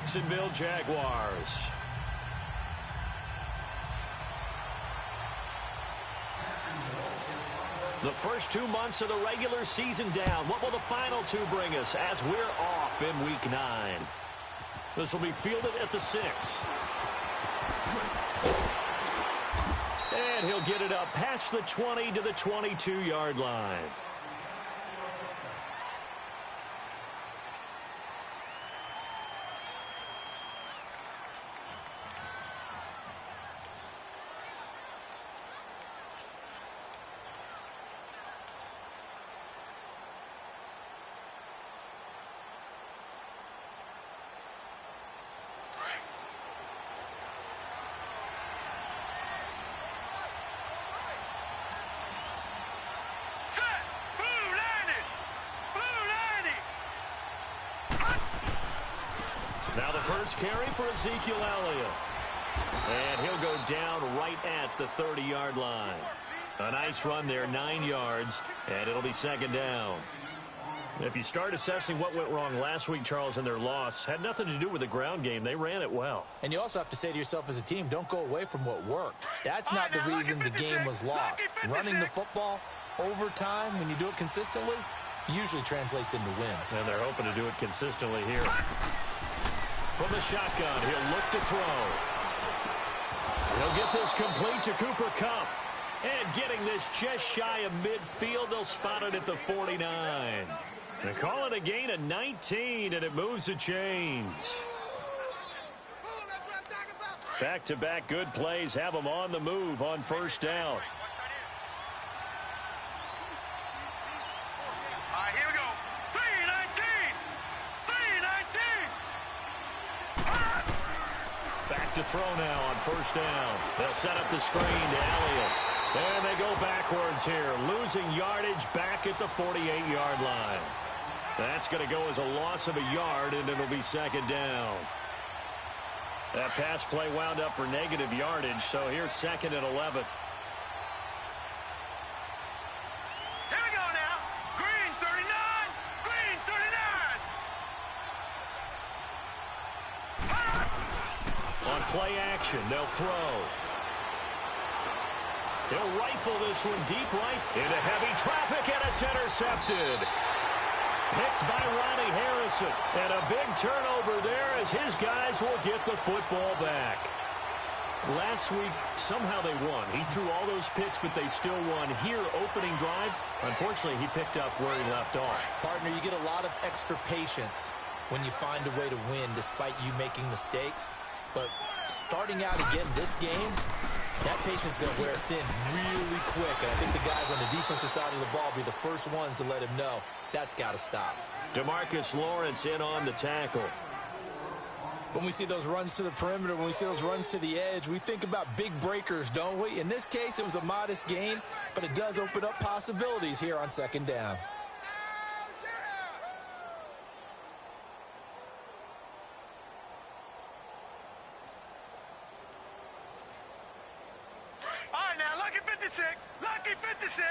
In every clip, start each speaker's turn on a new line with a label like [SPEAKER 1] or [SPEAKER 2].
[SPEAKER 1] Jacksonville Jaguars. The first 2 months of the regular season down. What will the final 2 bring us as we're off in Week 9? This will be fielded at the 6. And he'll get it up past the 20 to the 22-yard line. Now the first carry for Ezekiel Elliott. And he'll go down right at the 30-yard line. A nice run there, 9 yards, and it'll be second down. If you start assessing what went wrong last week, Charles, in their loss, had nothing to do with the ground game. They ran it well.
[SPEAKER 2] And you also have to say to yourself as a team, don't go away from what worked. That's not the reason the game was lost. Running the football over time, when you do it consistently, usually translates into wins.
[SPEAKER 1] And they're hoping to do it consistently here. From the shotgun, he'll look to throw. He'll get this complete to Cooper Kupp. And getting this just shy of midfield, they'll spot it at the 49. They call it a gain of 19, and it moves the chains. Back-to-back good plays have them on the move on first down.
[SPEAKER 3] Here we go. 3-19.
[SPEAKER 1] Back to throw now on first down. They'll set up the screen to Elliott. And they go backwards here, losing yardage back at the 48-yard line. That's going to go as a loss of a yard, and it'll be second down. That pass play wound up for negative yardage, so here's second and 11.
[SPEAKER 3] Here we go now. Green 39. Green 39.
[SPEAKER 1] On play action, they'll throw. He'll rifle this one deep right into heavy traffic, and it's intercepted. Picked by Ronnie Harrison. And a big turnover there as his guys will get the football back. Last week, somehow they won. He threw all those picks, but they still won. Here, opening drive, unfortunately, he picked up where he left off.
[SPEAKER 2] Partner, you get a lot of extra patience when you find a way to win despite you making mistakes. But starting out again this game, that patience is going to wear thin really quick. And I think the guys on the defensive side of the ball will be the first ones to let him know that's got to stop.
[SPEAKER 1] DeMarcus Lawrence in on the tackle.
[SPEAKER 2] When we see those runs to the perimeter, when we see those runs to the edge, we think about big breakers, don't we? In this case, it was a modest gain, but it does open up possibilities here on second down.
[SPEAKER 3] All right, now, lucky 56. Lucky 56.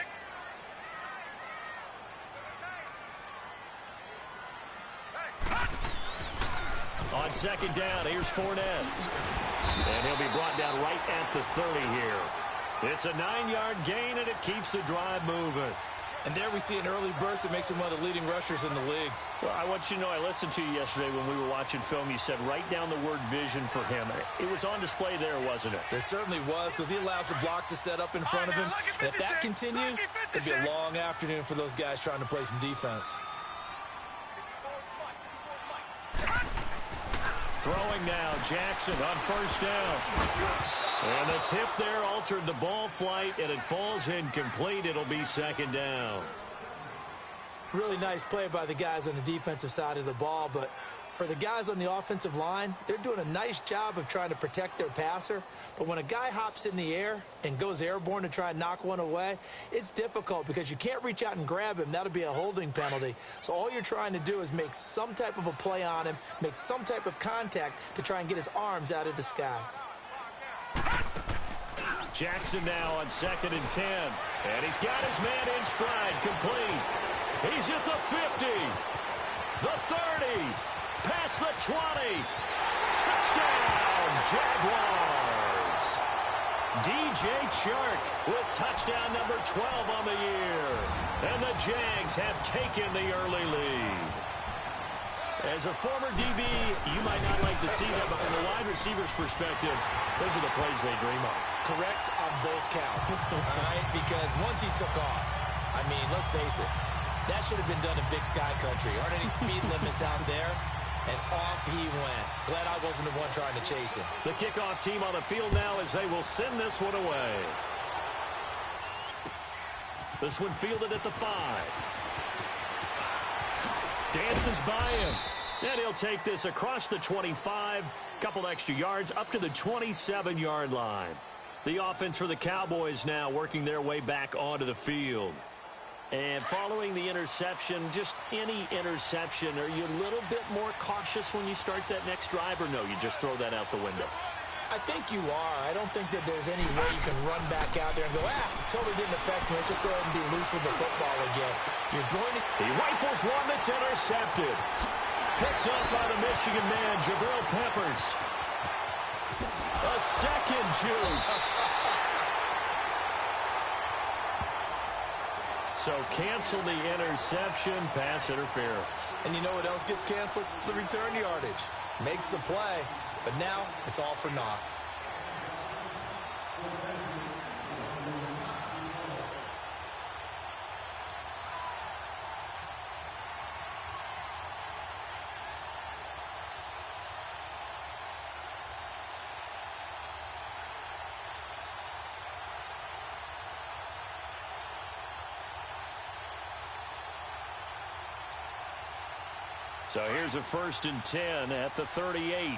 [SPEAKER 1] On second down, here's Fournette. And he'll be brought down right at the 30 here. It's a 9-yard gain, and it keeps the drive moving.
[SPEAKER 2] And there we see an early burst that makes him one of the leading rushers in the league.
[SPEAKER 1] Well, I want you to know, I listened to you yesterday when we were watching film. You said write down the word vision for him. It was on display there, wasn't it?
[SPEAKER 2] It certainly was, because he allows the blocks to set up in front of him. And if that continues, it'll be a long afternoon for those guys trying to play some defense.
[SPEAKER 1] Throwing now, Jackson on first down. And the tip there altered the ball flight, and it falls incomplete. It'll be second down.
[SPEAKER 2] Really nice play by the guys on the defensive side of the ball, but for the guys on the offensive line, they're doing a nice job of trying to protect their passer. But when a guy hops in the air and goes airborne to try and knock one away, it's difficult because you can't reach out and grab him. That'll be a holding penalty. So all you're trying to do is make some type of a play on him, make some type of contact to try and get his arms out of the sky.
[SPEAKER 1] Jackson now on second and 10. And he's got his man in stride, complete. He's at the 50, the 30, past the 20, Jaguars. DJ Chark with touchdown number 12 on the year. And the Jags have taken the early lead. As a former DB, you might not like to see that, but from the wide receiver's perspective, those are the plays they dream of.
[SPEAKER 2] Correct on both counts, all right? Because once he took off, I mean, let's face it, that should have been done in Big Sky Country. Aren't any speed limits out there? And off he went. Glad I wasn't the one trying to chase him.
[SPEAKER 1] The kickoff team on the field now as they will send this one away. This one fielded at the 5. Dances by him. And he'll take this across the 25. Couple extra yards up to the 27-yard line. The offense for the Cowboys now working their way back onto the field. And following the interception, just any interception, are you a little bit more cautious when you start that next drive, or no, you just throw that out the window?
[SPEAKER 2] I think you are. I don't think that there's any way you can run back out there and go, totally didn't affect me. Let's just go ahead and be loose with the football again. You're going to...
[SPEAKER 1] He rifles one that's intercepted. Picked up by the Michigan man, Jabril Peppers. A second juke. So cancel the interception, pass interference.
[SPEAKER 2] And you know what else gets canceled? The return yardage. Makes the play, but now it's all for naught.
[SPEAKER 1] So here's a 1st and 10 at the 38.
[SPEAKER 3] All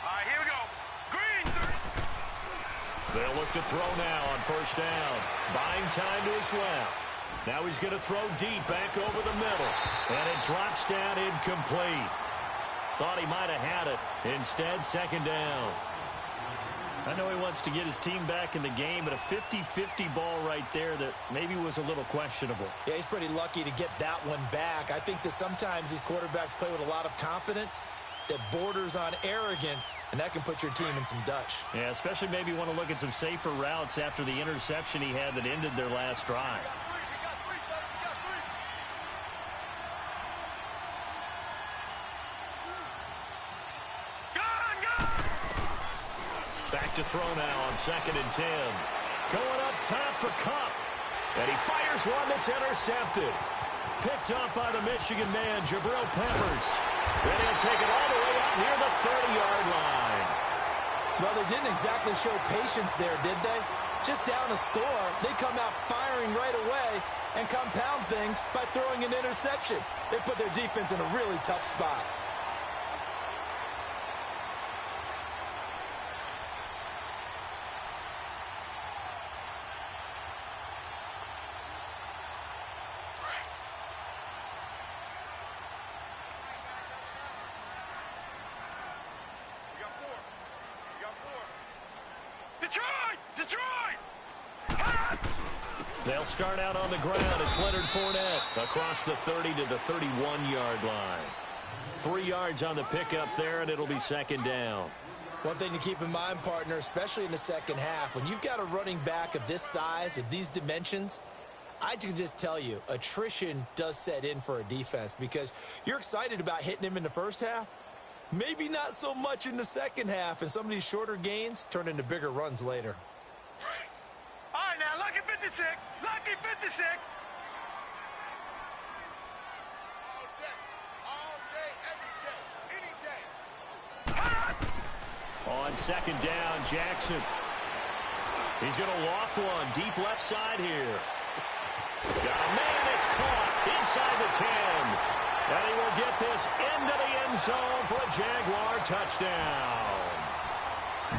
[SPEAKER 3] right, here we go. Green.
[SPEAKER 1] They'll look to throw now on 1st down. Buying time to his left. Now he's going to throw deep back over the middle. And it drops down incomplete. Thought he might have had it. Instead, 2nd down. I know he wants to get his team back in the game, but a 50-50 ball right there that maybe was a little questionable.
[SPEAKER 2] Yeah, he's pretty lucky to get that one back. I think that sometimes these quarterbacks play with a lot of confidence that borders on arrogance, and that can put your team in some Dutch.
[SPEAKER 1] Yeah, especially maybe want to look at some safer routes after the interception he had that ended their last drive. Back to throw now on 2nd and 10. Going up top for Kupp. And he fires one that's intercepted. Picked up by the Michigan man, Jabril Peppers. Then he'll take it all the way out near the 30-yard line.
[SPEAKER 2] Well, they didn't exactly show patience there, did they? Just down a score, they come out firing right away and compound things by throwing an interception. They put their defense in a really tough spot.
[SPEAKER 1] They'll start out on the ground. It's Leonard Fournette across the 30 to the 31-yard line. 3 yards on the pickup there, and it'll be 2nd down.
[SPEAKER 2] One thing to keep in mind, partner, especially in the second half, when you've got a running back of this size, of these dimensions, I can just tell you, attrition does set in for a defense because you're excited about hitting him in the first half. Maybe not so much in the second half, and some of these shorter gains turn into bigger runs later.
[SPEAKER 3] All right, now, lucky 56. Lucky 56. All day, every day, any day.
[SPEAKER 1] On 2nd down, Jackson. He's going to loft one deep left side here. Got a man, it's caught inside the 10. And he will get this into the end zone for a Jaguar touchdown.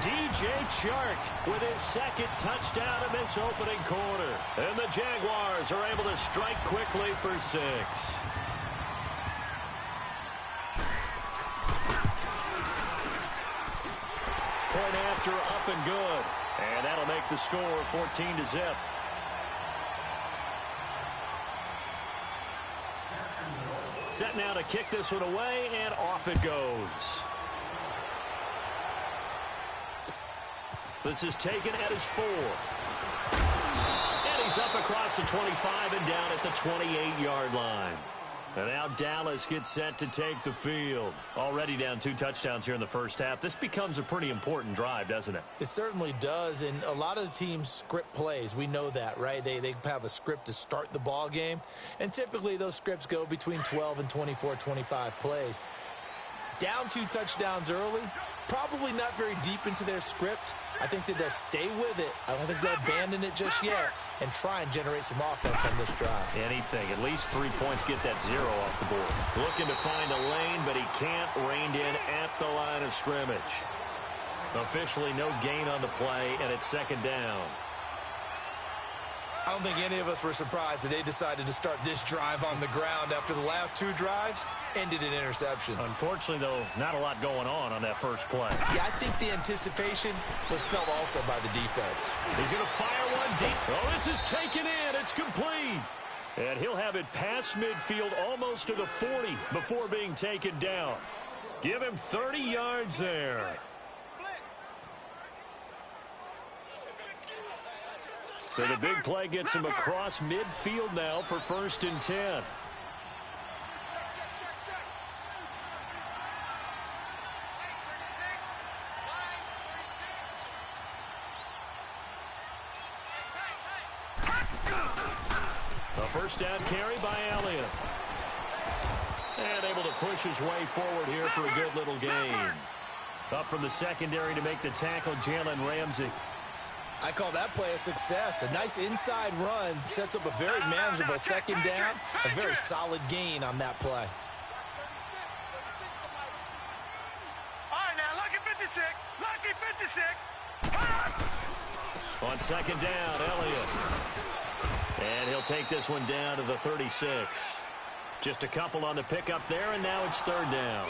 [SPEAKER 1] DJ Chark with his 2nd touchdown in this opening quarter. And the Jaguars are able to strike quickly for 6. Point after up and good. And that'll make the score 14-0. Set now to kick this one away, and off it goes. This is taken at his 4. And he's up across the 25 and down at the 28-yard line. And now Dallas gets set to take the field. Already down 2 touchdowns here in the first half. This becomes a pretty important drive, doesn't it?
[SPEAKER 2] It certainly does, and a lot of the teams script plays. We know that, right? They have a script to start the ball game, and typically those scripts go between 12 and 24, 25 plays. Down 2 touchdowns early, probably not very deep into their script. I think that they'll stay with it. I don't think they'll abandon it just yet and try and generate some offense on this drive.
[SPEAKER 1] Anything. At least 3 points, get that 0 off the board. Looking to find a lane, but he can't. Reined in at the line of scrimmage. Officially no gain on the play, and it's second down.
[SPEAKER 2] I don't think any of us were surprised that they decided to start this drive on the ground after the last 2 drives ended in interceptions.
[SPEAKER 1] Unfortunately, though, not a lot going on that first play.
[SPEAKER 2] Yeah, I think the anticipation was felt also by the defense.
[SPEAKER 1] He's going to fire one deep. Oh, this is taken in. It's complete. And he'll have it past midfield almost to the 40 before being taken down. Give him 30 yards there. So the big play gets him across midfield now for 1st and 10. A first down carry by Elliott. And able to push his way forward here for a good little gain. Up from the secondary to make the tackle, Jalen Ramsey.
[SPEAKER 2] I call that play a success. A nice inside run sets up a very manageable second down. A very solid gain on that play.
[SPEAKER 3] All right, now, lucky 56. Lucky 56.
[SPEAKER 1] On second down, Elliott. And he'll take this one down to the 36. Just a couple on the pickup there, and now it's 3rd down.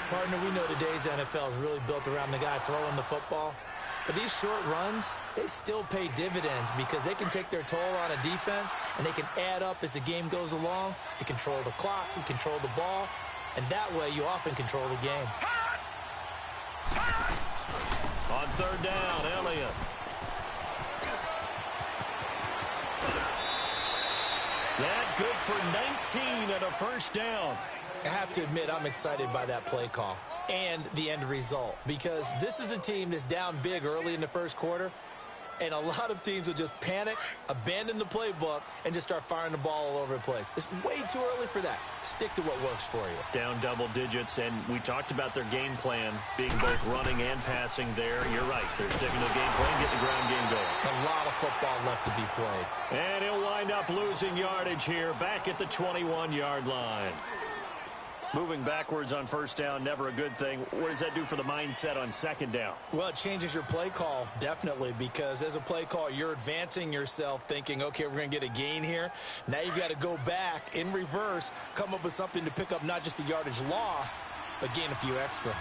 [SPEAKER 2] Partner, we know today's NFL is really built around the guy throwing the football. But these short runs, they still pay dividends because they can take their toll on a defense, and they can add up as the game goes along. You control the clock, you control the ball, and that way you often control the game.
[SPEAKER 1] On 3rd down, Elliott. That good for 19 and a first down.
[SPEAKER 2] I have to admit, I'm excited by that play call and the end result because this is a team that's down big early in the first quarter, and a lot of teams will just panic, abandon the playbook, and just start firing the ball all over the place. It's way too early for that. Stick to what works for you.
[SPEAKER 1] Down double digits, and we talked about their game plan being both running and passing there. You're right. They're sticking to the game plan, get the ground game going.
[SPEAKER 2] A lot of football left to be played.
[SPEAKER 1] And he'll wind up losing yardage here, back at the 21-yard line. Moving backwards on first down, never a good thing. What does that do for the mindset on second down?
[SPEAKER 2] Well, it changes your play call, definitely, because as a play call, you're advancing yourself thinking, okay, we're going to get a gain here. Now you've got to go back in reverse, come up with something to pick up not just the yardage lost, but gain a few extra.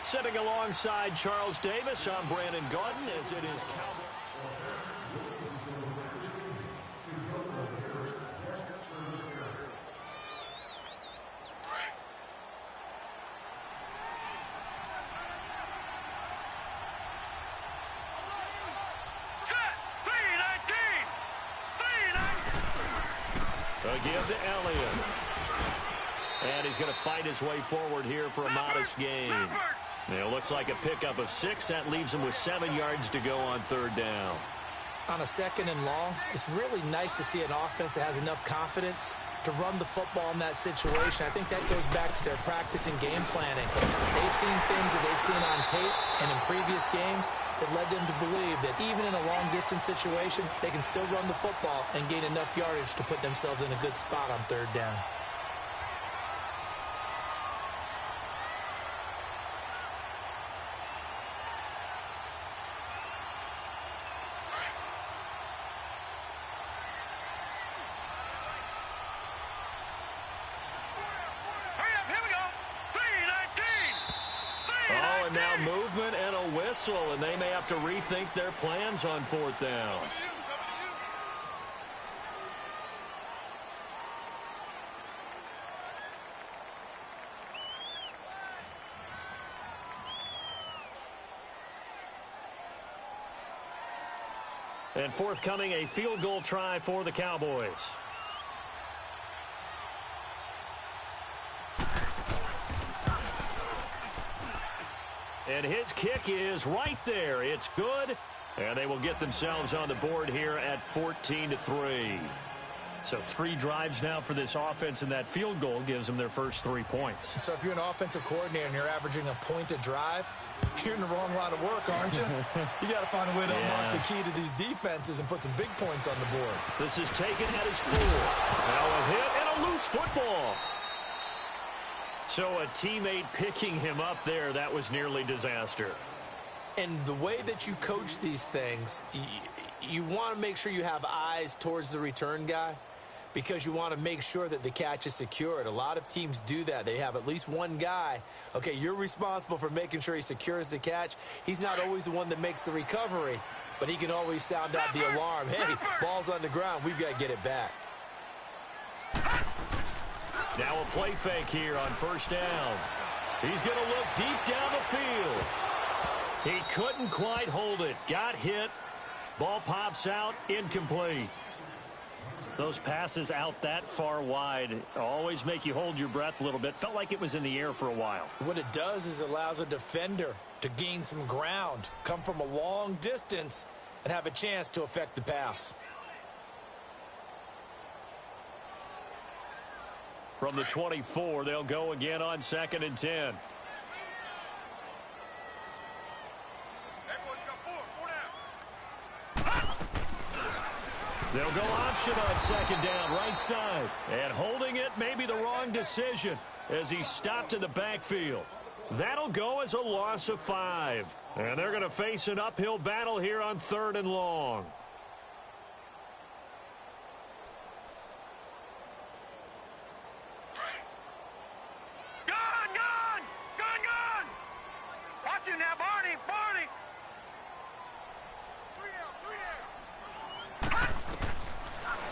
[SPEAKER 1] Sitting alongside Charles Davis, I'm Brandon Gaudin, as it is Cowboys. Give to Elliott. And he's going to fight his way forward here for a modest gain. It looks like a pickup of 6. That leaves him with 7 yards to go on 3rd down.
[SPEAKER 2] On a 2nd and long, it's really nice to see an offense that has enough confidence to run the football in that situation. I think that goes back to their practice and game planning. They've seen things that they've seen on tape and in previous games that led them to believe that even in a long-distance situation, they can still run the football and gain enough yardage to put themselves in a good spot on 3rd down.
[SPEAKER 1] Now movement and a whistle, and they may have to rethink their plans on 4th down. And forthcoming, a field goal try for the Cowboys. And his kick is right there. It's good. And they will get themselves on the board here at 14-3. So 3 drives now for this offense, and that field goal gives them their first 3 points.
[SPEAKER 2] So if you're an offensive coordinator and you're averaging a point a drive, you're in the wrong line of work, aren't you? You got to find a way to unlock the key to these defenses and put some big points on the board.
[SPEAKER 1] This is taken at his full. Now a hit and a loose football. So a teammate picking him up there, that was nearly disaster.
[SPEAKER 2] And the way that you coach these things, you want to make sure you have eyes towards the return guy because you want to make sure that the catch is secured. A lot of teams do that. They have at least one guy. Okay, you're responsible for making sure he secures the catch. He's not always the one that makes the recovery, but he can always sound out the alarm. Hey, ball's on the ground. We've got to get it back.
[SPEAKER 1] Now a play fake here on first down. He's going to look deep down the field. He couldn't quite hold it. Got hit. Ball pops out. Incomplete. Those passes out that far wide always make you hold your breath a little bit. Felt like it was in the air for a while.
[SPEAKER 2] What it does is it allows a defender to gain some ground, come from a long distance, and have a chance to affect the pass.
[SPEAKER 1] From the 24, they'll go again on 2nd and 10. They'll go option on 2nd down, right side. And holding it may be the wrong decision as he stopped in the backfield. That'll go as a loss of 5. And they're going to face an uphill battle here on 3rd and long.
[SPEAKER 3] Now, Barney, Barney.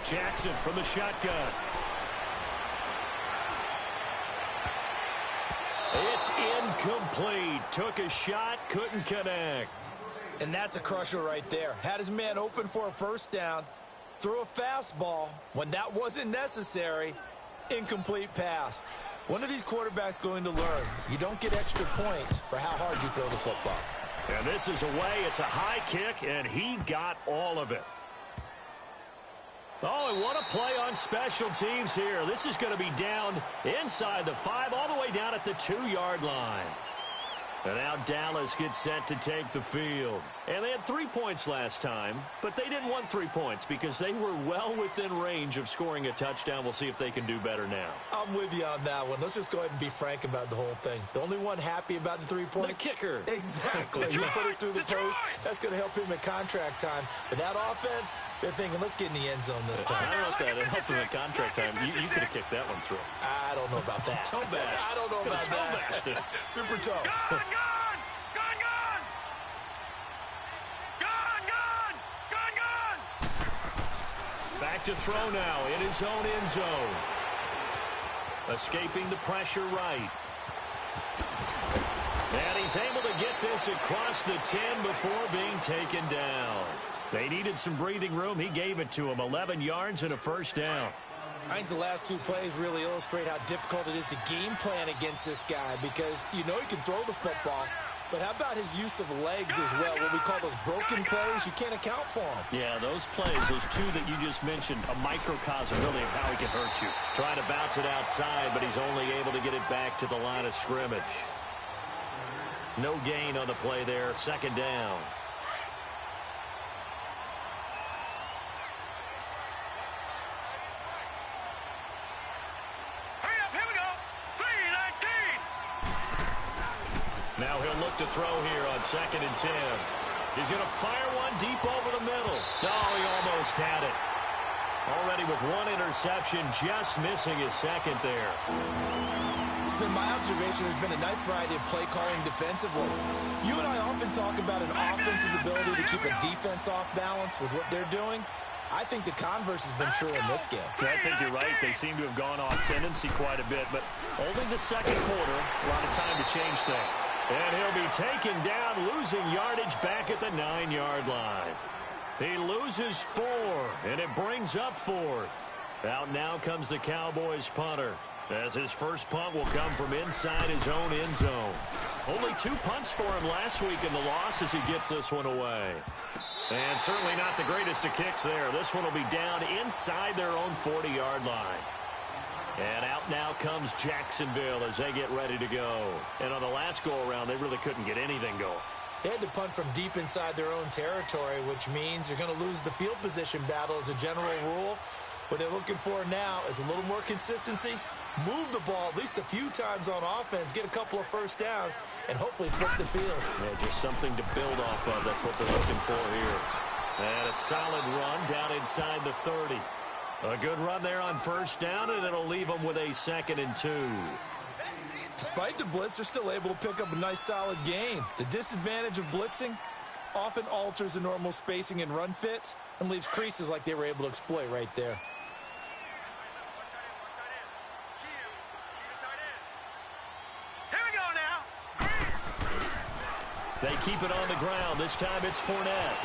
[SPEAKER 1] Jackson from the shotgun. It's incomplete. Took a shot, couldn't connect.
[SPEAKER 2] And that's a crusher right there. Had his man open for a first down, threw a fastball when that wasn't necessary. Incomplete pass. One of these quarterbacks going to learn. You don't get extra points for how hard you throw the football.
[SPEAKER 1] And this is away. It's a high kick, and he got all of it. Oh, and what a play on special teams here. This is going to be down inside the 5, all the way down at the 2-yard line. And now Dallas gets set to take the field. And they had 3 points last time, but they didn't want 3 points because they were well within range of scoring a touchdown. We'll see if they can do better now.
[SPEAKER 2] I'm with you on that one. Let's just go ahead and be frank about the whole thing. The only one happy about the 3-point?
[SPEAKER 1] The kicker.
[SPEAKER 2] Exactly. You put it through the post. That's going to help him at contract time. But that offense, they're thinking, let's get in the end zone this time.
[SPEAKER 1] I don't know if that helped him at contract time. You could have kicked that one through.
[SPEAKER 2] I don't know about that.
[SPEAKER 1] Toe bash.
[SPEAKER 2] I don't know about that. Super toe.
[SPEAKER 3] Gone, gone, gone, gone. Gone, gone, gone, gone.
[SPEAKER 1] Back to throw now in his own end zone. Escaping the pressure right. And he's able to get this across the 10 before being taken down. They needed some breathing room. He gave it to him. 11 yards and a first down.
[SPEAKER 2] I think the last 2 plays really illustrate how difficult it is to game plan against this guy because you know he can throw the football, but how about his use of legs as well? What we call those broken plays, you can't account for them.
[SPEAKER 1] Yeah, those plays, those 2 that you just mentioned, a microcosm really of how he can hurt you. Trying to bounce it outside, but he's only able to get it back to the line of scrimmage. No gain on the play there, 2nd down. Now he'll look to throw here on 2nd and 10. He's going to fire one deep over the middle. No, he almost had it. Already with 1 interception, just missing his 2nd there.
[SPEAKER 2] It's been my observation there's been a nice variety of play calling defensively. You and I often talk about an offense's ability to keep a defense off balance with what they're doing. I think the converse has been true in this game.
[SPEAKER 1] Yeah, I think you're right. They seem to have gone off tendency quite a bit, but only the 2nd quarter, a lot of time to change things. And he'll be taken down, losing yardage back at the 9-yard line. He loses 4, and it brings up 4th. Out now comes the Cowboys punter, as his first punt will come from inside his own end zone. Only 2 punts for him last week in the loss as he gets this one away. And certainly not the greatest of kicks there. This one will be down inside their own 40-yard line. And out now comes Jacksonville as they get ready to go. And on the last go-around, they really couldn't get anything going.
[SPEAKER 2] They had to punt from deep inside their own territory, which means you're going to lose the field position battle as a general rule. What they're looking for now is a little more consistency, move the ball at least a few times on offense, get a couple of first downs, and hopefully flip the field.
[SPEAKER 1] Yeah, just something to build off of. That's what they're looking for here. And a solid run down inside the 30. A good run there on first down, and it'll leave them with a 2nd and 2.
[SPEAKER 2] Despite the blitz, they're still able to pick up a nice, solid gain. The disadvantage of blitzing often alters the normal spacing and run fits and leaves creases like they were able to exploit right there.
[SPEAKER 3] Here we go now.
[SPEAKER 1] They keep it on the ground. This time it's Fournette.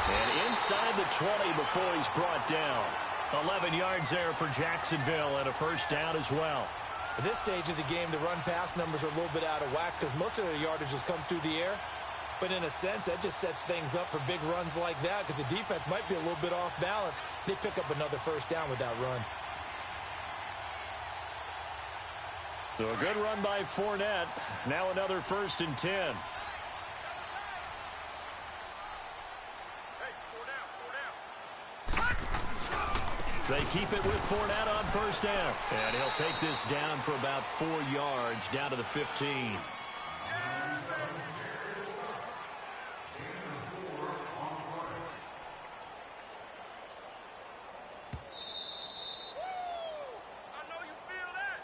[SPEAKER 1] And inside the 20 before he's brought down. 11 yards there for Jacksonville and a first down as well.
[SPEAKER 2] At this stage of the game, the run-pass numbers are a little bit out of whack because most of the yardage has come through the air. But in a sense, that just sets things up for big runs like that because the defense might be a little bit off balance. They pick up another first down with that run.
[SPEAKER 1] So a good run by Fournette. Now another 1st and 10. They keep it with Fournette on first down. And he'll take this down for about 4 yards down to the 15.
[SPEAKER 3] I know you feel that.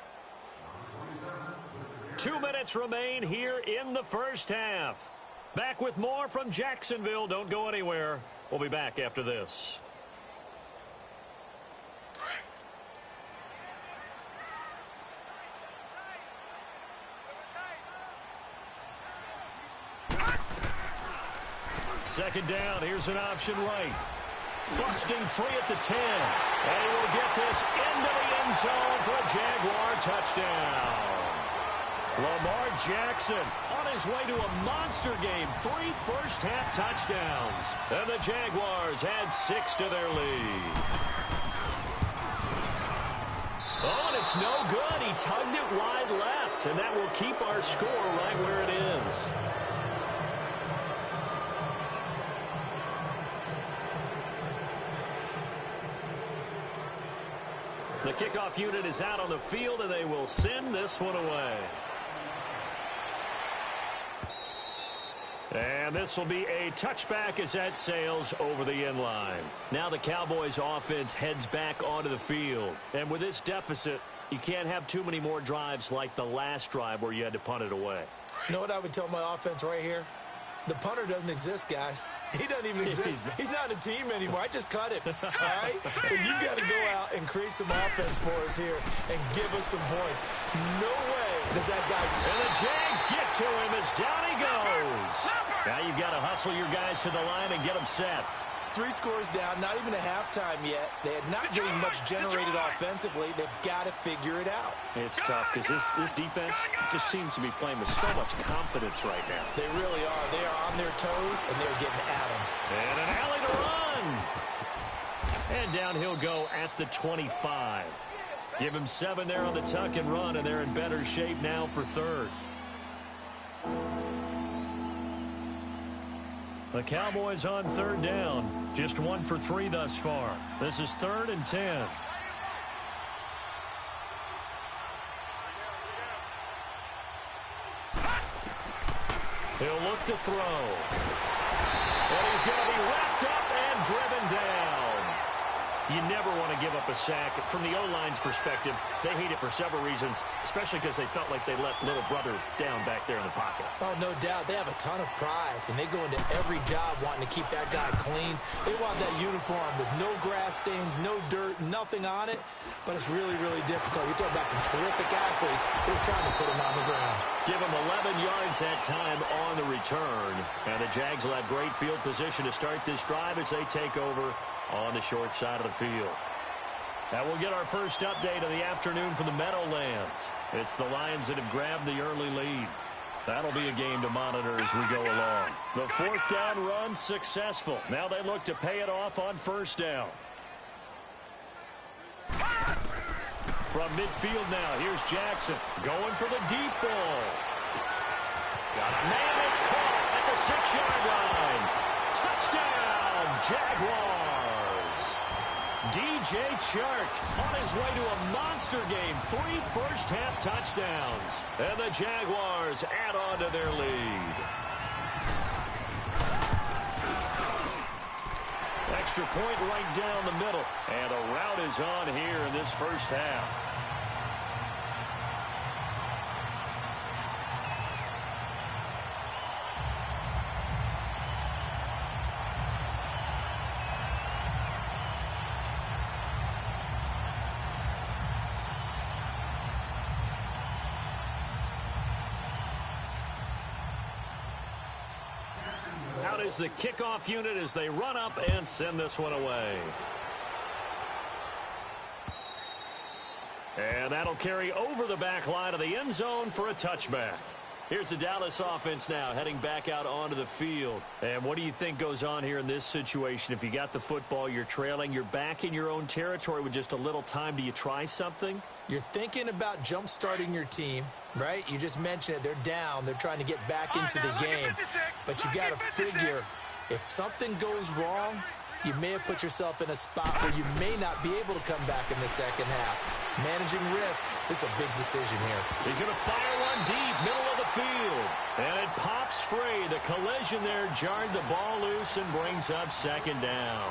[SPEAKER 1] 2 minutes remain here in the first half. Back with more from Jacksonville. Don't go anywhere. We'll be back after this. Second down, here's an option right. Busting free at the 10. And he will get this into the end zone for a Jaguar touchdown. Lamar Jackson on his way to a monster game. 3 first-half touchdowns. And the Jaguars add 6 to their lead. Oh, and it's no good. He tugged it wide left, and that will keep our score right where it is. The kickoff unit is out on the field, and they will send this one away. And this will be a touchback as that sails over the end line. Now the Cowboys offense heads back onto the field. And with this deficit, you can't have too many more drives like the last drive where you had to punt it away.
[SPEAKER 2] You know what I would tell my offense right here? The punter doesn't exist, guys. He doesn't even exist. He's not a team anymore. I just cut him, all right? So you've got to go out and create some offense for us here and give us some points. No way does that guy...
[SPEAKER 1] And the Jags get to him as down he goes. Now you've got to hustle your guys to the line and get them set.
[SPEAKER 2] 3 scores down, not even a halftime yet. They are not getting much generated offensively. They've got to figure it out.
[SPEAKER 1] It's tough because this defense just seems to be playing with so much confidence right now.
[SPEAKER 2] They really are. They are on their toes, and they're getting at them.
[SPEAKER 1] And an alley to run. And down he'll go at the 25. Give him 7 there on the tuck and run, and they're in better shape now for 3rd. The Cowboys on 3rd down. Just 1 for 3 thus far. This is 3rd and 10. He'll look to throw. And he's going to be wrapped up and driven down. You never want to give up a sack. From the O-line's perspective, they hate it for several reasons, especially because they felt like they let little brother down back there in the pocket.
[SPEAKER 2] Oh, no doubt. They have a ton of pride, and they go into every job wanting to keep that guy clean. They want that uniform with no grass stains, no dirt, nothing on it, but it's really, really difficult. You're talking about some terrific athletes who are trying to put him on the ground.
[SPEAKER 1] Give him 11 yards that time on the return, and the Jags will have great field position to start this drive as they take over on the short side of the field. Now we'll get our first update of the afternoon from the Meadowlands. It's the Lions that have grabbed the early lead. That'll be a game to monitor as we go along. The fourth down run successful. Now they look to pay it off on first down. From midfield now, here's Jackson going for the deep ball. Got a man that's caught at the 6-yard line. Touchdown, Jaguars. DJ Chark on his way to a monster game. 3 first-half touchdowns. And the Jaguars add on to their lead. Extra point right down the middle. And a route is on here in this first half. Out is the kickoff unit as they run up and send this one away. And that'll carry over the back line of the end zone for a touchback. Here's the Dallas offense now heading back out onto the field. And what do you think goes on here in this situation? If you got the football, you're trailing, you're back in your own territory with just a little time. Do you try something?
[SPEAKER 2] You're thinking about jump-starting your team, right? You just mentioned it. They're down. They're trying to get back into the game. But you got to figure, if something goes wrong, you may have put yourself in a spot where you may not be able to come back in the second half. Managing risk, this is a big decision here.
[SPEAKER 1] He's going to fire one deep, middle of the field. And it pops free. The collision there jarred the ball loose and brings up second down.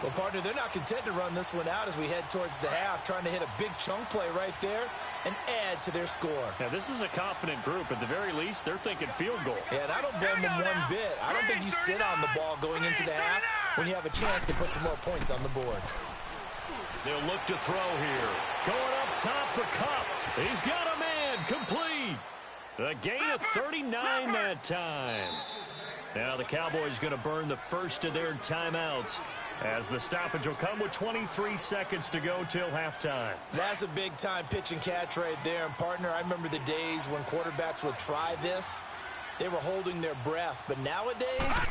[SPEAKER 2] Well, partner, they're not content to run this one out as we head towards the half, trying to hit a big chunk play right there and add to their score.
[SPEAKER 1] Now, this is a confident group. At the very least, they're thinking field goal.
[SPEAKER 2] Yeah, and I don't blame them one bit. I don't think you sit on the ball going into the half when you have a chance to put some more points on the board.
[SPEAKER 1] They'll look to throw here. Going up top for Kupp. He's got a man. Complete. A gain of 39 that time. Now the Cowboys going to burn the first of their timeouts, as the stoppage will come with 23 seconds to go till halftime.
[SPEAKER 2] That's a big-time pitch and catch right there. And, partner, I remember the days when quarterbacks would try this. They were holding their breath. But nowadays,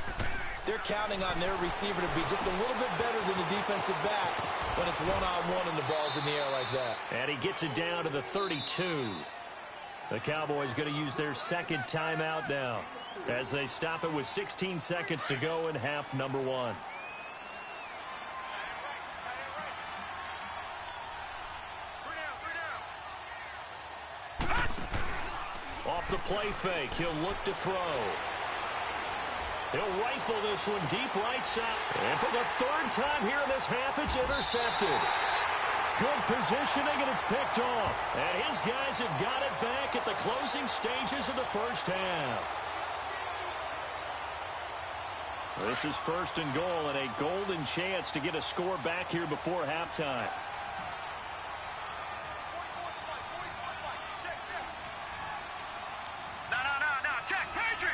[SPEAKER 2] they're counting on their receiver to be just a little bit better than the defensive back when it's one-on-one and the ball's in the air like that.
[SPEAKER 1] And he gets it down to the 32. The Cowboys going to use their second timeout now as they stop it with 16 seconds to go in half number one. Off the play fake, he'll look to throw. He'll rifle this one deep right side. And for the third time here in this half, it's intercepted. Good positioning, and it's picked off. And his guys have got it back at the closing stages of the first half. This is first and goal, and a golden chance to get a score back here before halftime.
[SPEAKER 3] No, check. Patriot.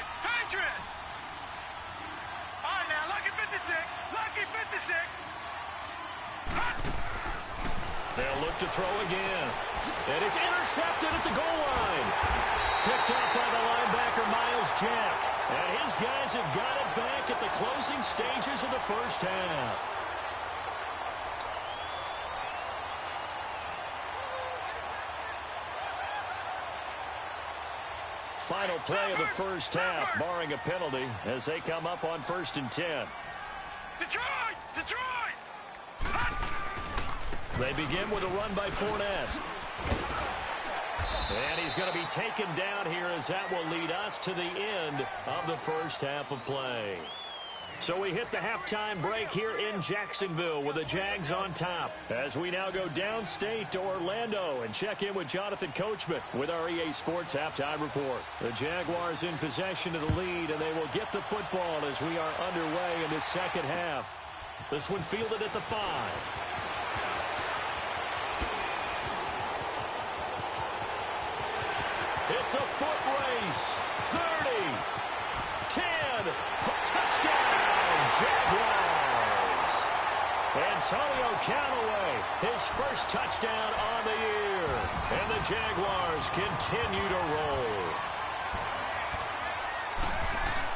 [SPEAKER 3] All right, now, lucky 56.
[SPEAKER 1] They'll look to throw again. And it's intercepted at the goal line. Picked up by the linebacker, Miles Jack. And his guys have got it back at the closing stages of the first half. Final play of the first half, barring a penalty, as they come up on 1st and 10.
[SPEAKER 3] Detroit!
[SPEAKER 1] They begin with a run by Fournette. And he's going to be taken down here as that will lead us to the end of the first half of play. So we hit the halftime break here in Jacksonville with the Jags on top. As we now go downstate to Orlando and check in with Jonathan Coachman with our EA Sports Halftime Report. The Jaguars in possession of the lead, and they will get the football as we are underway in the second half. This one fielded at the 5. It's a foot race. 30. 10. Touchdown, Jaguars. Antonio Callaway, his first touchdown on the year. And the Jaguars continue to roll.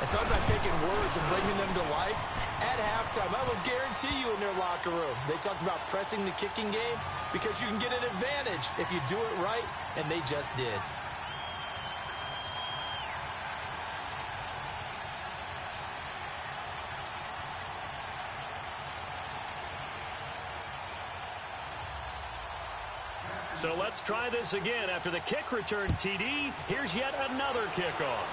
[SPEAKER 2] It's all about taking words and bringing them to life. At halftime, I will guarantee you in their locker room, they talked about pressing the kicking game because you can get an advantage if you do it right, and they just did.
[SPEAKER 1] So let's try this again. After the kick return TD, here's yet another kickoff.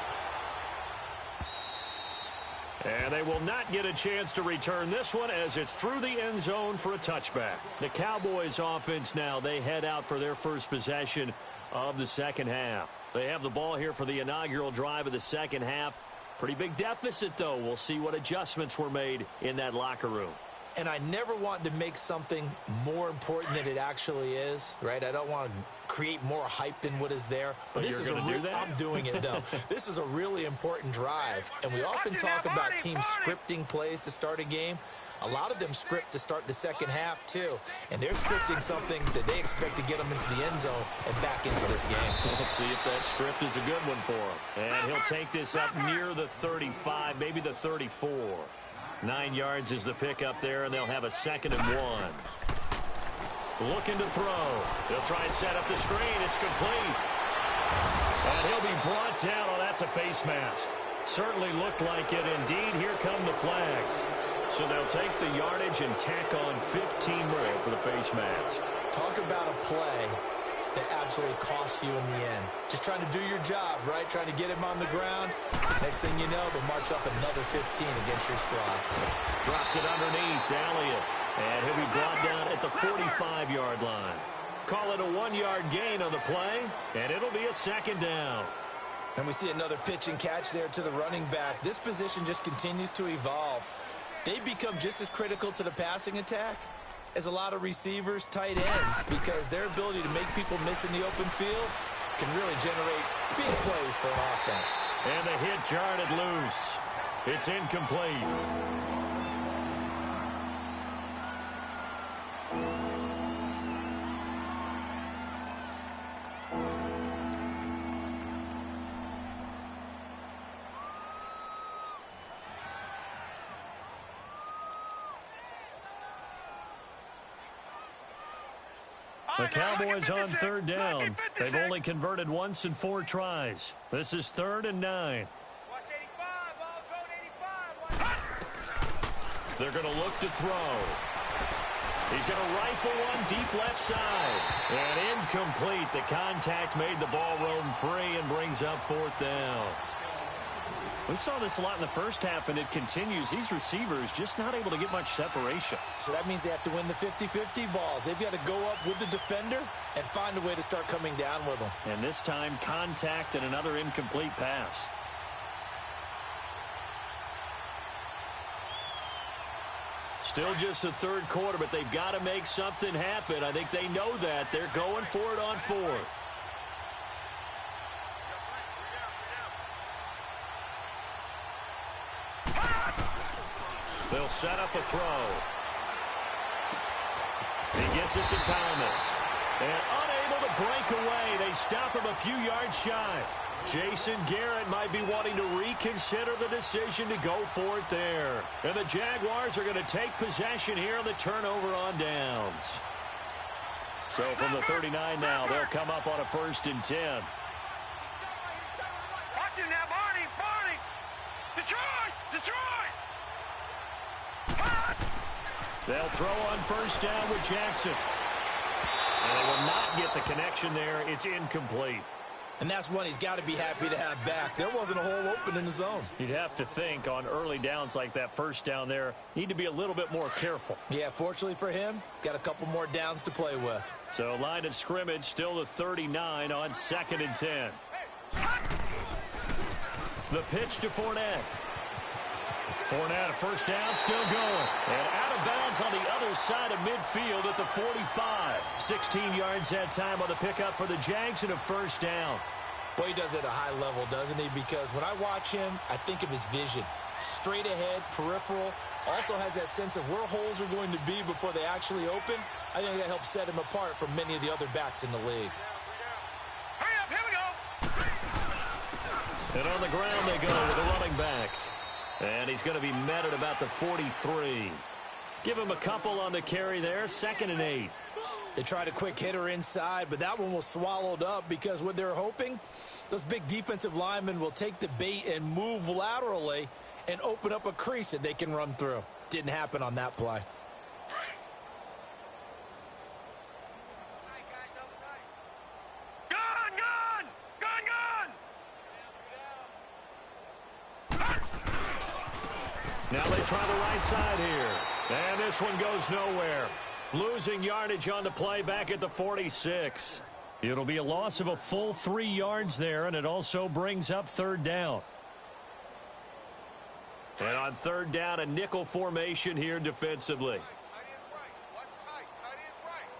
[SPEAKER 1] And they will not get a chance to return this one as it's through the end zone for a touchback. The Cowboys offense now, they head out for their first possession of the second half. They have the ball here for the inaugural drive of the second half. Pretty big deficit, though. We'll see what adjustments were made in that locker room.
[SPEAKER 2] And I never want to make something more important than it actually is, right? I don't want to create more hype than what is there. But this is I'm doing it, though. This is a really important drive. And we often talk about teams scripting plays to start a game. A lot of them script to start the second half, too. And they're scripting something that they expect to get them into the end zone and back into this game.
[SPEAKER 1] We'll see if that script is a good one for him. And he'll take this up near the 35, maybe the 34. 9 yards is the pickup there, and they'll have a 2nd and 1. Looking to throw. They'll try and set up the screen. It's complete. And he'll be brought down. Oh, that's a face mask. Certainly looked like it. Indeed, here come the flags. So they'll take the yardage and tack on 15 more for the face mask.
[SPEAKER 2] Talk about a play that absolutely costs you in the end. Just trying to do your job, right? Trying to get him on the ground. Next thing you know, they'll march up another 15 against your squad.
[SPEAKER 1] Drops it underneath to Elliott. And he'll be brought down at the 45-yard line. Call it a 1-yard gain on the play, and it'll be a 2nd down.
[SPEAKER 2] And we see another pitch and catch there to the running back. This position just continues to evolve. They become just as critical to the passing attack as a lot of receivers, tight ends, because their ability to make people miss in the open field can really generate big plays for an offense.
[SPEAKER 1] And the hit jarred it loose. It's incomplete. The Cowboys on 3rd down. They've only converted once in 4 tries. This is 3rd and 9. They're going to look to throw. He's going to rifle one deep left side. And incomplete. The contact made the ball roam free and brings up 4th down. We saw this a lot in the first half, and it continues. These receivers just not able to get much separation.
[SPEAKER 2] So that means they have to win the 50-50 balls. They've got to go up with the defender and find a way to start coming down with them.
[SPEAKER 1] And this time, contact and another incomplete pass. Still just the 3rd quarter, but they've got to make something happen. I think they know that. They're going for it on 4th. They'll set up a throw. He gets it to Thomas. And unable to break away. They stop him a few yards shy. Jason Garrett might be wanting to reconsider the decision to go for it there. And the Jaguars are going to take possession here on the turnover on downs. So from the 39 now, they'll come up on a 1st and 10.
[SPEAKER 3] Watch it now, Barney! Barney! Detroit! Detroit!
[SPEAKER 1] They'll throw on 1st down with Jackson. And they will not get the connection there. It's incomplete.
[SPEAKER 2] And that's one he's got to be happy to have back. There wasn't a hole open in the zone.
[SPEAKER 1] You'd have to think on early downs like that first down there, need to be a little bit more careful.
[SPEAKER 2] Yeah, fortunately for him, got a couple more downs to play with.
[SPEAKER 1] So line of scrimmage still the 39 on 2nd and 10. The pitch to Fournette. Fournette, a first down, still going. And out of bounds on the other side of midfield at the 45. 16 yards that time on the pickup for the Jags and a first down.
[SPEAKER 2] Boy, he does it at a high level, doesn't he? Because when I watch him, I think of his vision. Straight ahead, peripheral. Also has that sense of where holes are going to be before they actually open. I think that helps set him apart from many of the other backs in the league.
[SPEAKER 3] Hurry up, here we go.
[SPEAKER 1] And on the ground they go with the running back. And he's going to be met at about the 43. Give him a couple on the carry there. 2nd and 8.
[SPEAKER 2] They tried a quick hitter inside, but that one was swallowed up because what they're hoping, those big defensive linemen will take the bait and move laterally and open up a crease that they can run through. Didn't happen on that play.
[SPEAKER 3] Gun, gun! Gun, gun!
[SPEAKER 1] Now they try the right side here. And this one goes nowhere. Losing yardage on the play back at the 46. It'll be a loss of a full 3 yards there, and it also brings up 3rd down. And on 3rd down, a nickel formation here defensively.
[SPEAKER 3] Tight is right. Watch tight. Tight is right.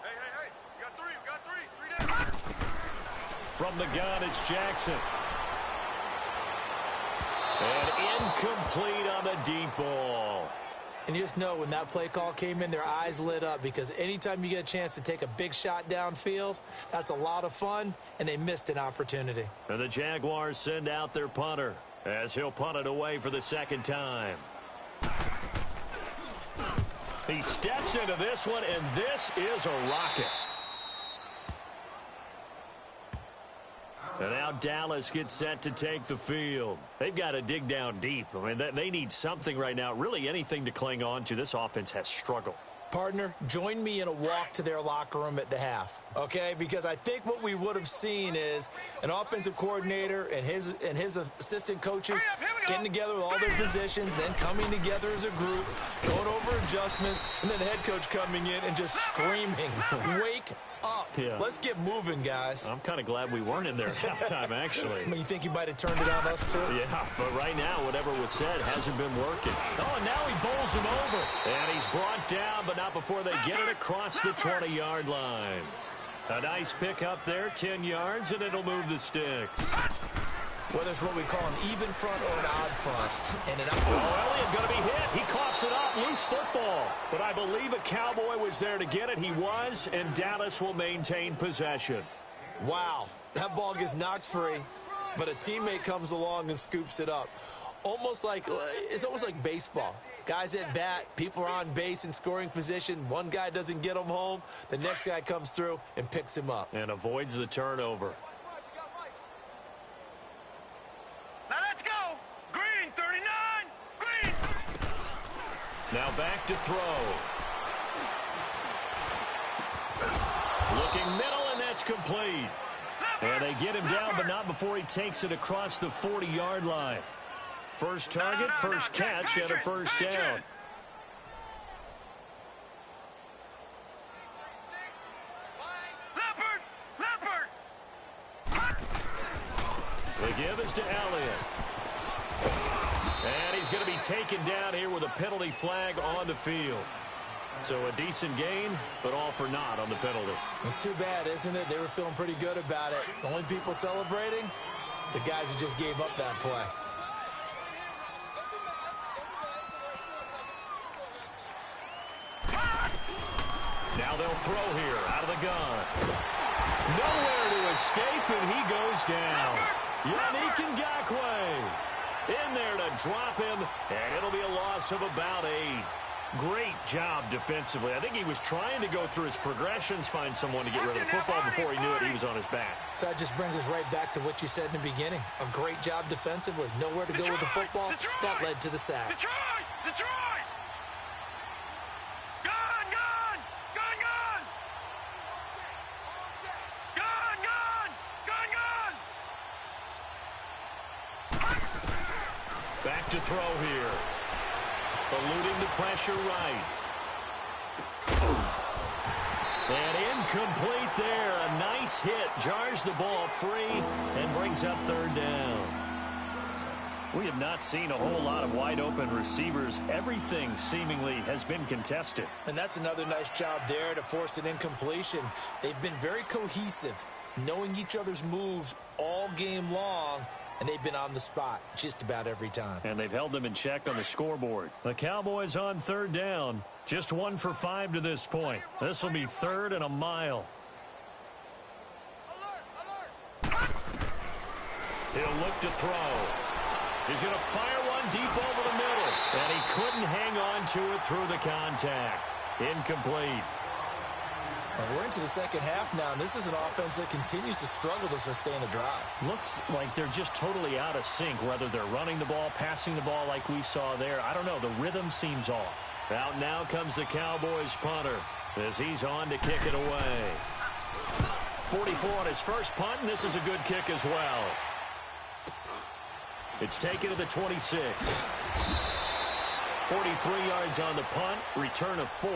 [SPEAKER 3] Hey, hey, hey. We got three. We got three. 3 down.
[SPEAKER 1] From the gun, it's Jackson. And incomplete on the deep ball.
[SPEAKER 2] And you just know when that play call came in, their eyes lit up because anytime you get a chance to take a big shot downfield, that's a lot of fun, and they missed an opportunity.
[SPEAKER 1] And the Jaguars send out their punter as he'll punt it away for the 2nd time. He steps into this one, and this is a rocket. And now Dallas gets set to take the field. They've got to dig down deep. I mean, they need something right now, really anything to cling on to. This offense has struggled.
[SPEAKER 2] Partner, join me in a walk to their locker room at the half, okay? Because I think what we would have seen is an offensive coordinator and his assistant coaches getting together with all their positions, then coming together as a group, going over adjustments, and then the head coach coming in and just screaming, wake up.
[SPEAKER 1] Yeah.
[SPEAKER 2] Let's get moving, guys.
[SPEAKER 1] I'm kind of glad we weren't in there at halftime, actually.
[SPEAKER 2] I mean, you think you might have turned it on us, too?
[SPEAKER 1] Yeah, but right now, whatever was said hasn't been working. Oh, and now he bowls him over. And he's brought down, but not before they get it across the 20-yard line. A nice pick up there, 10 yards, and it'll move the sticks.
[SPEAKER 2] Whether it's what we call an even front or an odd front. And an
[SPEAKER 1] Elliott going to be hit. He coughs it up. Loose football. But I believe a Cowboy was there to get it. He was, and Dallas will maintain possession.
[SPEAKER 2] Wow. That ball gets knocked free, but a teammate comes along and scoops it up. It's almost like baseball. Guys at bat, people are on base in scoring position. One guy doesn't get him home. The next guy comes through and picks him up.
[SPEAKER 1] And avoids the turnover.
[SPEAKER 3] Now let's go. Green, 39. Green.
[SPEAKER 1] Now back to throw. Looking middle, and that's complete. And they get him down, but not before he takes it across the 40-yard line. First target, first catch, and a first down. The give is to Elliott. And he's going to be taken down here with a penalty flag on the field. So a decent gain, but all for naught on the penalty.
[SPEAKER 2] It's too bad, isn't it? They were feeling pretty good about it. The only people celebrating, the guys who just gave up that play.
[SPEAKER 1] Now they'll throw here out of the gun. Nowhere to escape, and he goes down. Yannick Ngakoue in there to drop him, and it'll be a loss of about 8. Great job defensively. I think he was trying to go through his progressions, find someone to get rid of the football. Before he knew it, he was on his back.
[SPEAKER 2] So that just brings us right back to what you said in the beginning. A great job defensively. Nowhere to go with the football. That led to the sack.
[SPEAKER 3] Detroit! Detroit! Gun, gun! Gun, gun! Gun!
[SPEAKER 1] to throw here. Eluding the pressure right. And incomplete there. A nice hit. Jars the ball free and brings up third down. We have not seen a whole lot of wide-open receivers. Everything seemingly has been contested.
[SPEAKER 2] And that's another nice job there to force an incompletion. They've been very cohesive, knowing each other's moves all game long, and they've been on the spot just about every time.
[SPEAKER 1] And they've held them in check on the scoreboard. The Cowboys on third down. Just 1 for 5 to this point. This will be third and a mile. He'll look to throw. He's going to fire one deep over the middle. And he couldn't hang on to it through the contact. Incomplete.
[SPEAKER 2] And we're into the second half now, and this is an offense that continues to struggle to sustain a drive.
[SPEAKER 1] Looks like they're just totally out of sync, whether they're running the ball, passing the ball like we saw there. I don't know. The rhythm seems off. Out now comes the Cowboys punter as he's on to kick it away. 44 on his first punt, and this is a good kick as well. It's taken to the 26. 43 yards on the punt, return of 4,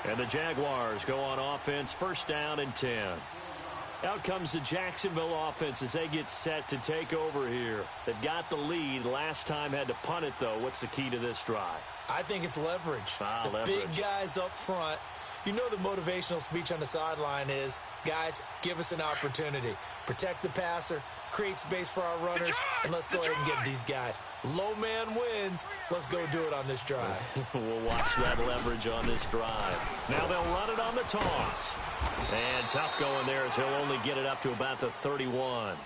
[SPEAKER 1] and the Jaguars go on offense, first down and 10. Out comes the Jacksonville offense as they get set to take over here. They've got the lead. Last time had to punt it, though. What's the key to this drive?
[SPEAKER 2] I think it's leverage.
[SPEAKER 1] Leverage.
[SPEAKER 2] Big guys up front. You know the motivational speech on the sideline is, guys, give us an opportunity. Protect the passer, create space for our runners, and let's go ahead and get these guys. Low man wins. Let's go do it on this drive.
[SPEAKER 1] We'll watch that leverage on this drive. Now they'll run it on the toss. And tough going there as he'll only get it up to about the 31.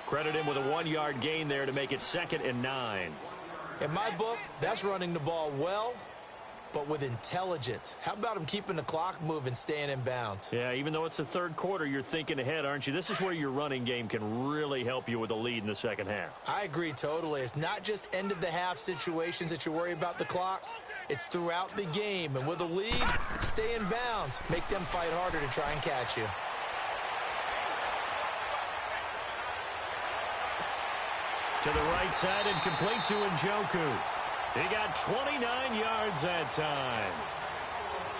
[SPEAKER 1] Credit him with a 1-yard gain there to make it 2nd and 9.
[SPEAKER 2] In my book, that's running the ball well, but with intelligence. How about him keeping the clock moving, staying in bounds?
[SPEAKER 1] Yeah, even though it's the third quarter, you're thinking ahead, aren't you? This is where your running game can really help you with a lead in the second half.
[SPEAKER 2] I agree totally. It's not just end-of-the-half situations that you worry about the clock. It's throughout the game. And with a lead, stay in bounds. Make them fight harder to try and catch you.
[SPEAKER 1] To the right side and complete to Njoku. He got 29 yards that time.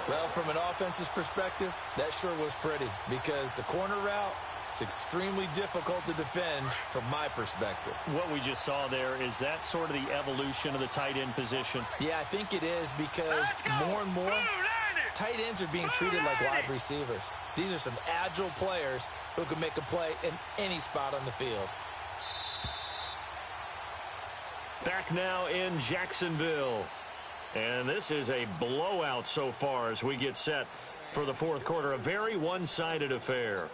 [SPEAKER 2] Well, from an offensive perspective, that sure was pretty because the corner route is extremely difficult to defend from my perspective.
[SPEAKER 1] What we just saw there, is that sort of the evolution of the tight end position?
[SPEAKER 2] Yeah, I think it is because more and more tight ends are being treated like wide receivers. These are some agile players who can make a play in any spot on the field.
[SPEAKER 1] Back now in Jacksonville. And this is a blowout so far as we get set for the fourth quarter. A very one-sided affair.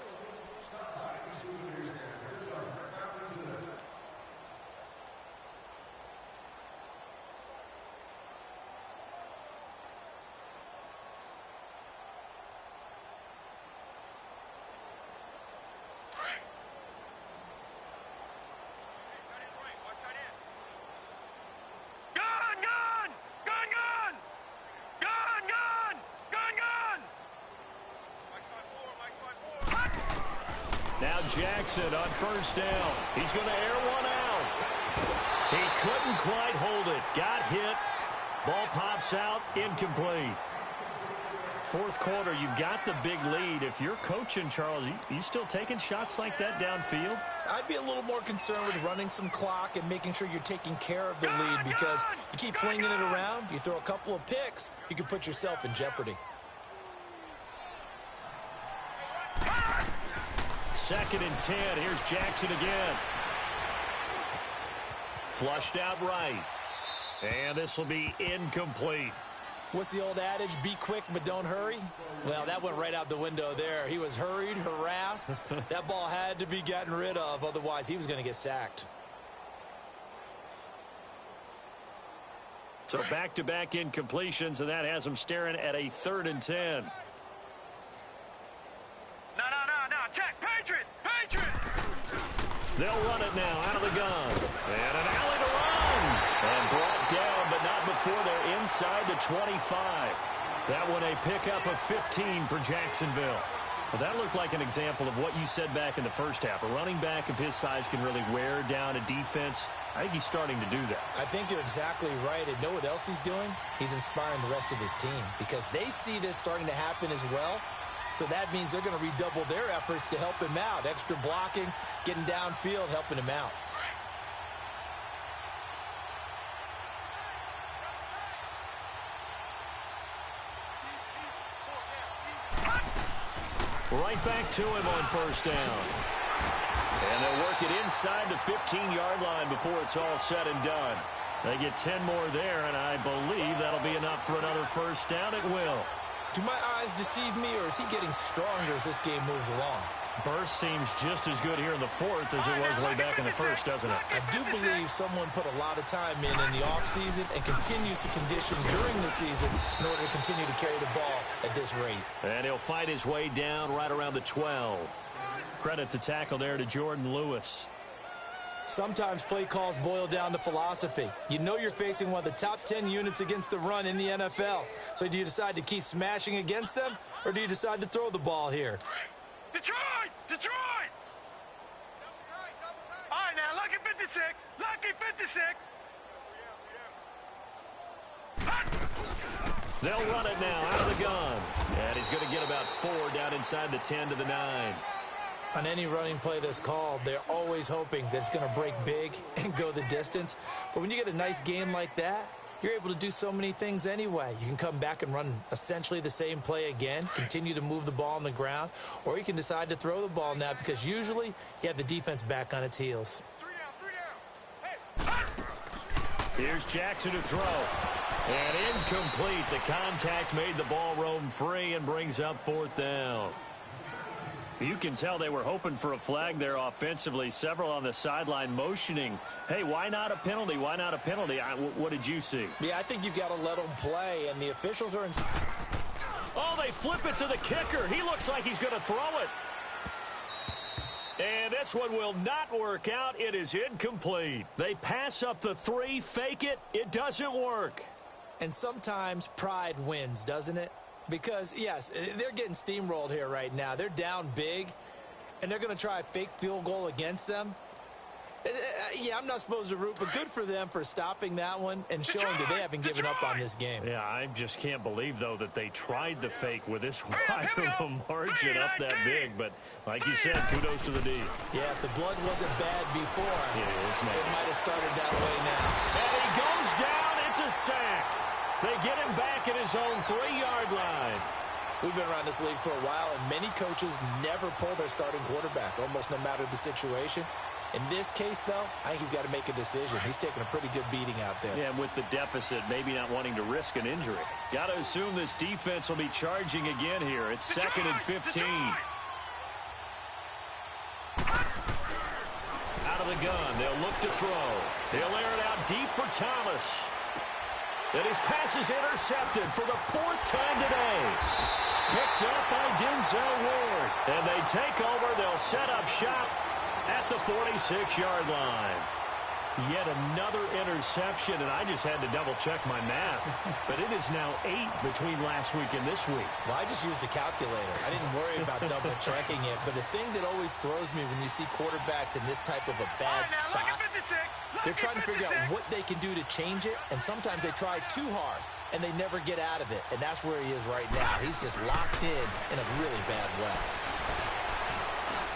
[SPEAKER 1] Now Jackson on first down. He's going to air one out. He couldn't quite hold it. Got hit. Ball pops out. Incomplete. Fourth quarter, you've got the big lead. If you're coaching, Charles, you still taking shots like that downfield?
[SPEAKER 2] I'd be a little more concerned with running some clock and making sure you're taking care of the lead because you keep flinging it around, you throw a couple of picks, you can put yourself in jeopardy.
[SPEAKER 1] 2nd and 10. Here's Jackson again. Flushed out right. And this will be incomplete.
[SPEAKER 2] What's the old adage? Be quick, but don't hurry? Well, that went right out the window there. He was hurried, harassed. That ball had to be gotten rid of. Otherwise, he was going to get sacked.
[SPEAKER 1] So back-to-back incompletions, and that has him staring at a 3rd and 10.
[SPEAKER 3] No, check, Patriot!
[SPEAKER 1] They'll run it now out of the gun. And an alley to run. And brought down, but not before they're inside the 25. That one a pickup of 15 for Jacksonville. Well, that looked like an example of what you said back in the first half. A running back of his size can really wear down a defense I think he's starting to do that.
[SPEAKER 2] I think you're exactly right. And know what else he's doing? He's inspiring the rest of his team because they see this starting to happen as well. So that means they're going to redouble their efforts to help him out. Extra blocking, getting downfield, helping him out.
[SPEAKER 1] Right back to him on first down. And they'll work it inside the 15-yard line before it's all said and done. They get 10 more there, and I believe that'll be enough for another first down. It will.
[SPEAKER 2] Do my eyes deceive me, or is he getting stronger as this game moves along?
[SPEAKER 1] Burst seems just as good here in the fourth as it was way back in the first, doesn't it?
[SPEAKER 2] I do believe someone put a lot of time in the offseason and continues to condition during the season in order to continue to carry the ball at this rate.
[SPEAKER 1] And he'll fight his way down right around the 12. Credit the tackle there to Jordan Lewis.
[SPEAKER 2] Sometimes play calls boil down to philosophy. You know you're facing one of the top 10 units against the run in the NFL. So do you decide to keep smashing against them, or do you decide to throw the ball here?
[SPEAKER 3] Detroit! Detroit! All right, now, lucky 56. Lucky 56.
[SPEAKER 1] They'll run it now out of the gun. And he's going to get about 4 down inside the 10 to the 9.
[SPEAKER 2] On any running play that's called, they're always hoping that it's going to break big and go the distance. But when you get a nice game like that, you're able to do so many things anyway. You can come back and run essentially the same play again, continue to move the ball on the ground, or you can decide to throw the ball now because usually you have the defense back on its heels.
[SPEAKER 3] 3 down. Hey.
[SPEAKER 1] Here's Jackson to throw. And incomplete. The contact made the ball roam free and brings up 4th down. You can tell they were hoping for a flag there offensively. Several on the sideline motioning. Hey, why not a penalty? Why not a penalty? What did you see?
[SPEAKER 2] Yeah, I think you've got to let them play, and the officials are in...
[SPEAKER 1] Oh, they flip it to the kicker. He looks like he's going to throw it. And this one will not work out. It is incomplete. They pass up the 3, fake it. It doesn't work.
[SPEAKER 2] And sometimes pride wins, doesn't it? Because, yes, they're getting steamrolled here right now. They're down big, and they're going to try a fake field goal against them. Yeah, I'm not supposed to root, but good for them for stopping that one and showing that they haven't given up on this game.
[SPEAKER 1] Yeah, I just can't believe, though, that they tried the fake with this wide of a margin up that big. But like you said, kudos to the D.
[SPEAKER 2] Yeah, if the blood wasn't bad before,
[SPEAKER 1] it
[SPEAKER 2] might have started that way now.
[SPEAKER 1] And he goes down. It's a sack. They get him back at his own 3-yard line.
[SPEAKER 2] We've been around this league for a while, and many coaches never pull their starting quarterback, almost no matter the situation. In this case, though, I think he's got to make a decision. He's taking a pretty good beating out there.
[SPEAKER 1] Yeah, and with the deficit, maybe not wanting to risk an injury. Got to assume this defense will be charging again here. It's 2nd and 15. Out of the gun, they'll look to throw. They'll air it out deep for Thomas. And his pass is intercepted for the 4th time today. Picked up by Denzel Ward. And they take over. They'll set up shop at the 46-yard line. Yet another interception, and I just had to double-check my math. But it is now 8 between last week and this week.
[SPEAKER 2] Well, I just used a calculator. I didn't worry about double-checking it. But the thing that always throws me when you see quarterbacks in this type of a bad spot, they're trying to figure out what they can do to change it, and sometimes they try too hard, and they never get out of it. And that's where he is right now. He's just locked in a really bad way.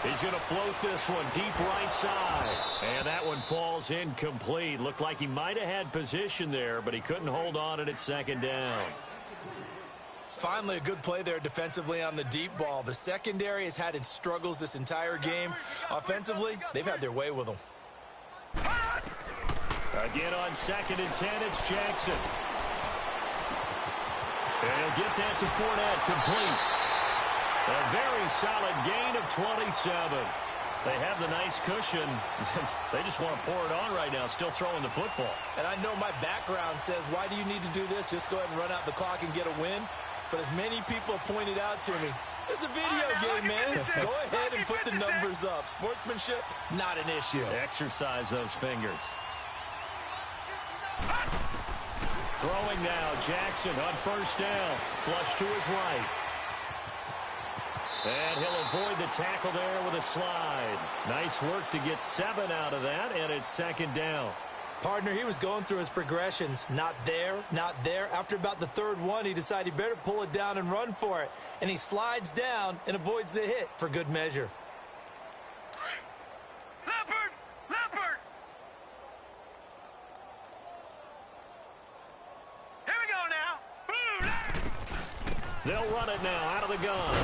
[SPEAKER 1] He's going to float this one deep right side. And that one falls incomplete. Looked like he might have had position there, but he couldn't hold on it at 2nd down.
[SPEAKER 2] Finally, a good play there defensively on the deep ball. The secondary has had its struggles this entire game. Offensively, they've had their way with them.
[SPEAKER 1] Again on 2nd and 10, it's Jackson. And he'll get that to Fournette, complete. A very solid gain of 27. They have the nice cushion. They just want to pour it on right now, still throwing the football.
[SPEAKER 2] And I know my background says, why do you need to do this? Just go ahead and run out the clock and get a win. But as many people pointed out to me, it's a video game, man. Go ahead and put the numbers up. Sportsmanship, not an issue.
[SPEAKER 1] Exercise those fingers. Throwing now, Jackson on 1st down. Flush to his right. And he'll avoid the tackle there with a slide. Nice work to get 7 out of that, and it's 2nd down.
[SPEAKER 2] Partner, he was going through his progressions. Not there, not there. After about the third one, he decided he better pull it down and run for it. And he slides down and avoids the hit for good measure.
[SPEAKER 3] Leopard! Leopard! Here we go now. Blue!
[SPEAKER 1] They'll run it now out of the gun.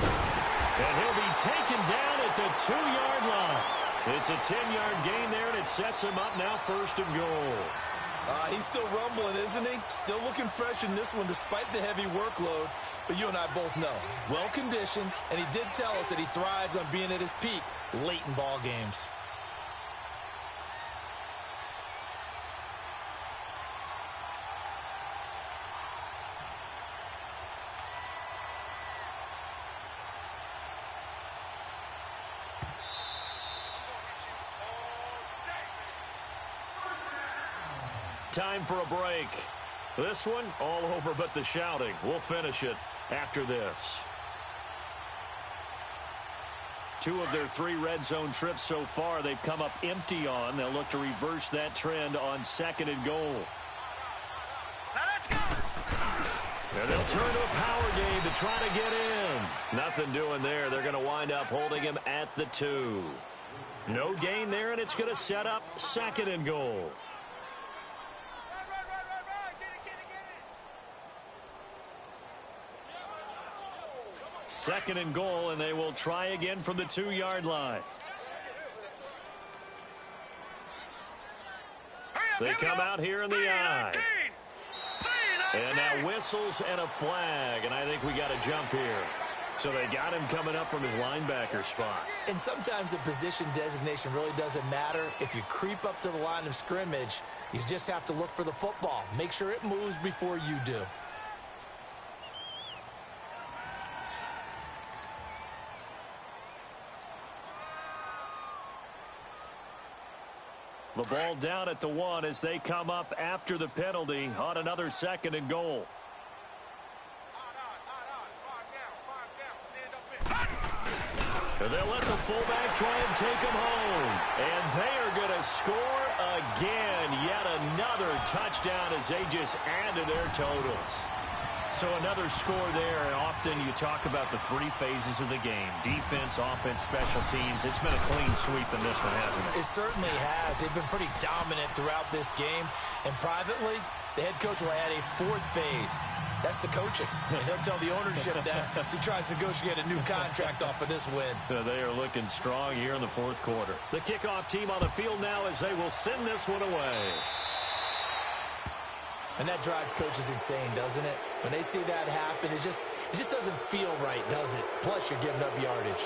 [SPEAKER 1] And he'll be taken down at the 2-yard line. It's a 10-yard gain there, and it sets him up now 1st and goal.
[SPEAKER 2] He's still rumbling, isn't he? Still looking fresh in this one despite the heavy workload. But you and I both know, well-conditioned, and he did tell us that he thrives on being at his peak late in ball games.
[SPEAKER 1] Time for a break. This one, all over but the shouting. We'll finish it after this. 2 of their 3 red zone trips so far they've come up empty on. They'll look to reverse that trend on 2nd and goal.
[SPEAKER 3] Now let's go!
[SPEAKER 1] And they'll turn to a power game to try to get in. Nothing doing there. They're going to wind up holding him at the 2. No gain there, and it's going to set up 2nd and goal. Second and goal, and they will try again from the 2-yard line. They come out here in the I. And now whistles and a flag, and I think we got a jump here. So they got him coming up from his linebacker spot.
[SPEAKER 2] And sometimes the position designation really doesn't matter. If you creep up to the line of scrimmage, you just have to look for the football. Make sure it moves before you do.
[SPEAKER 1] The ball down at the 1 as they come up after the penalty on another 2nd and goal. And they'll let the fullback try and take him home. And they are going to score again. Yet another touchdown as they just add to their totals. So another score there, and often you talk about the 3 phases of the game. Defense, offense, special teams. It's been a clean sweep in this one, hasn't it?
[SPEAKER 2] It certainly has. They've been pretty dominant throughout this game. And privately, the head coach will add a 4th phase. That's the coaching. And he'll tell the ownership that as he tries to negotiate a new contract off of this win.
[SPEAKER 1] They are looking strong here in the 4th quarter. The kickoff team on the field now as they will send this one away.
[SPEAKER 2] And that drives coaches insane, doesn't it? When they see that happen, it just doesn't feel right, does it? Plus, you're giving up yardage.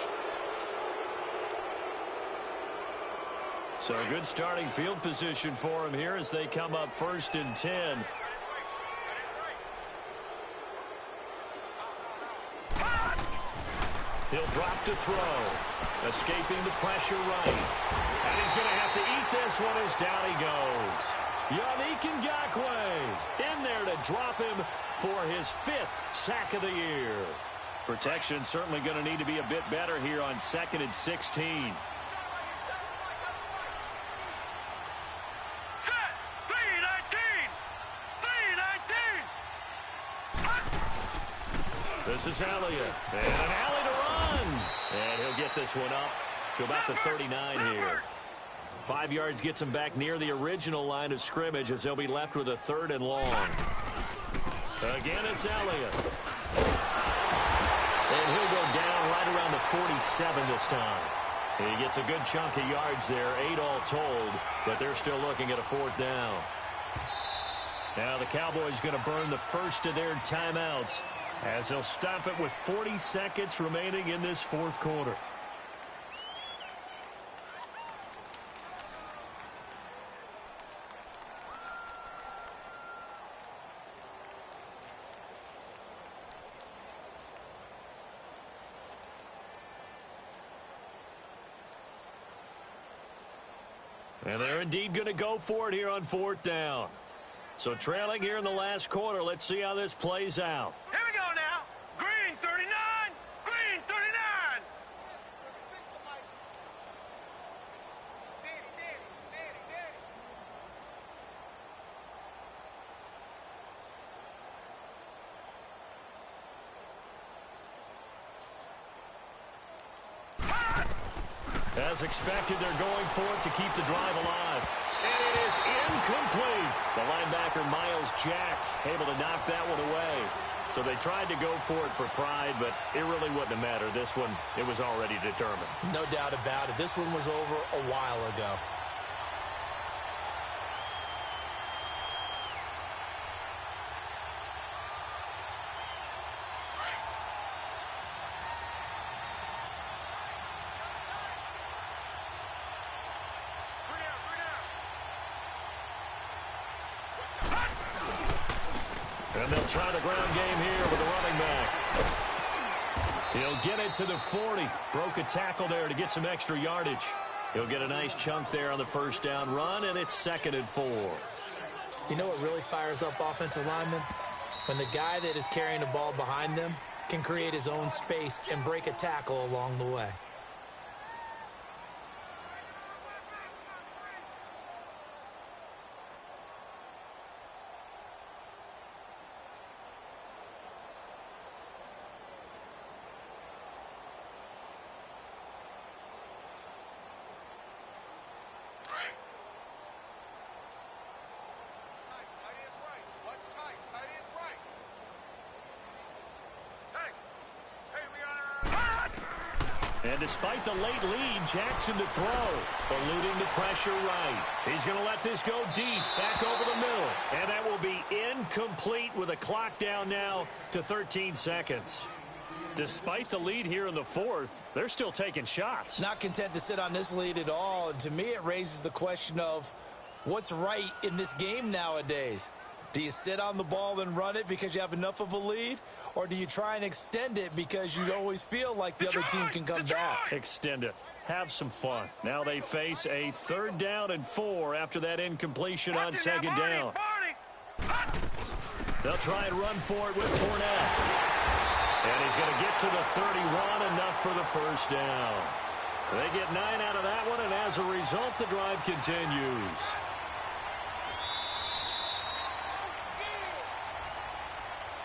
[SPEAKER 1] So a good starting field position for him here as they come up 1st and 10. He'll drop to throw. Escaping the pressure right. And he's going to have to eat this one as down he goes. Yannick Ngakoue in there to drop him for his 5th sack of the year. Protection certainly going to need to be a bit better here on 2nd and 16.
[SPEAKER 3] Set! 3-19! 3-19!
[SPEAKER 1] This is Elliott. And an alley to run. And he'll get this one up to about the 39 here. 5 yards gets him back near the original line of scrimmage as they'll be left with a 3rd and long. Again, it's Elliott. And he'll go down right around the 47 this time. He gets a good chunk of yards there, 8 all told, but they're still looking at a 4th down. Now the Cowboys going to burn the first of their timeouts as they'll stop it with 40 seconds remaining in this 4th quarter. And they're indeed going to go for it here on 4th down. So trailing here in the last quarter, let's see how this plays out.
[SPEAKER 3] Here we go now. Green 39. Green 39.
[SPEAKER 1] As expected, they're going for it to keep the drive alive. And it is incomplete. The linebacker, Miles Jack, able to knock that one away. So they tried to go for it for pride, but it really wouldn't have mattered. This one, it was already determined.
[SPEAKER 2] No doubt about it. This one was over a while ago.
[SPEAKER 1] And they'll try the ground game here with the running back. He'll get it to the 40. Broke a tackle there to get some extra yardage. He'll get a nice chunk there on the first down run, and it's 2nd and 4.
[SPEAKER 2] You know what really fires up offensive linemen? When the guy that is carrying the ball behind them can create his own space and break a tackle along the way.
[SPEAKER 1] And despite the late lead, Jackson to throw. Eluding the pressure right. He's going to let this go deep, back over the middle. And that will be incomplete with a clock down now to 13 seconds. Despite the lead here in the 4th, they're still taking shots.
[SPEAKER 2] Not content to sit on this lead at all. And to me, it raises the question of what's right in this game nowadays. Do you sit on the ball and run it because you have enough of a lead? Or do you try and extend it because you always feel like the other team can come back?
[SPEAKER 1] Extend it. Have some fun. Now they face a 3rd down and 4 after that incompletion on 2nd down. They'll try and run for it with Fournette. And he's going to get to the 31, enough for the first down. They get 9 out of that one, and as a result, the drive continues.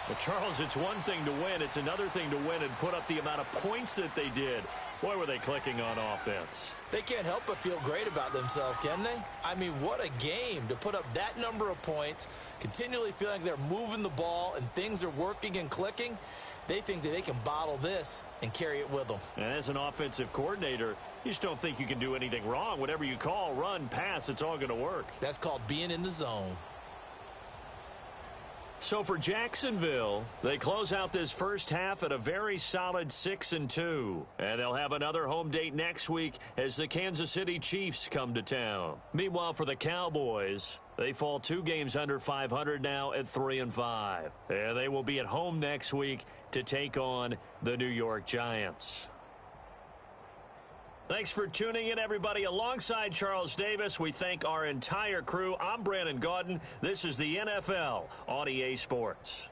[SPEAKER 1] Well, Charles, it's one thing to win. It's another thing to win and put up the amount of points that they did. Boy, were they clicking on offense.
[SPEAKER 2] They can't help but feel great about themselves, can they? I mean, what a game to put up that number of points, continually feeling like they're moving the ball and things are working and clicking. They think that they can bottle this and carry it with them.
[SPEAKER 1] And as an offensive coordinator, you just don't think you can do anything wrong. Whatever you call, run, pass, it's all going to work.
[SPEAKER 2] That's called being in the zone.
[SPEAKER 1] So for Jacksonville, they close out this first half at a very solid 6-2. And they'll have another home date next week as the Kansas City Chiefs come to town. Meanwhile, for the Cowboys, they fall 2 games under 500 now at 3-5. And they will be at home next week to take on the New York Giants. Thanks for tuning in, everybody. Alongside Charles Davis, we thank our entire crew. I'm Brandon Gaudin. This is the NFL on EA Sports.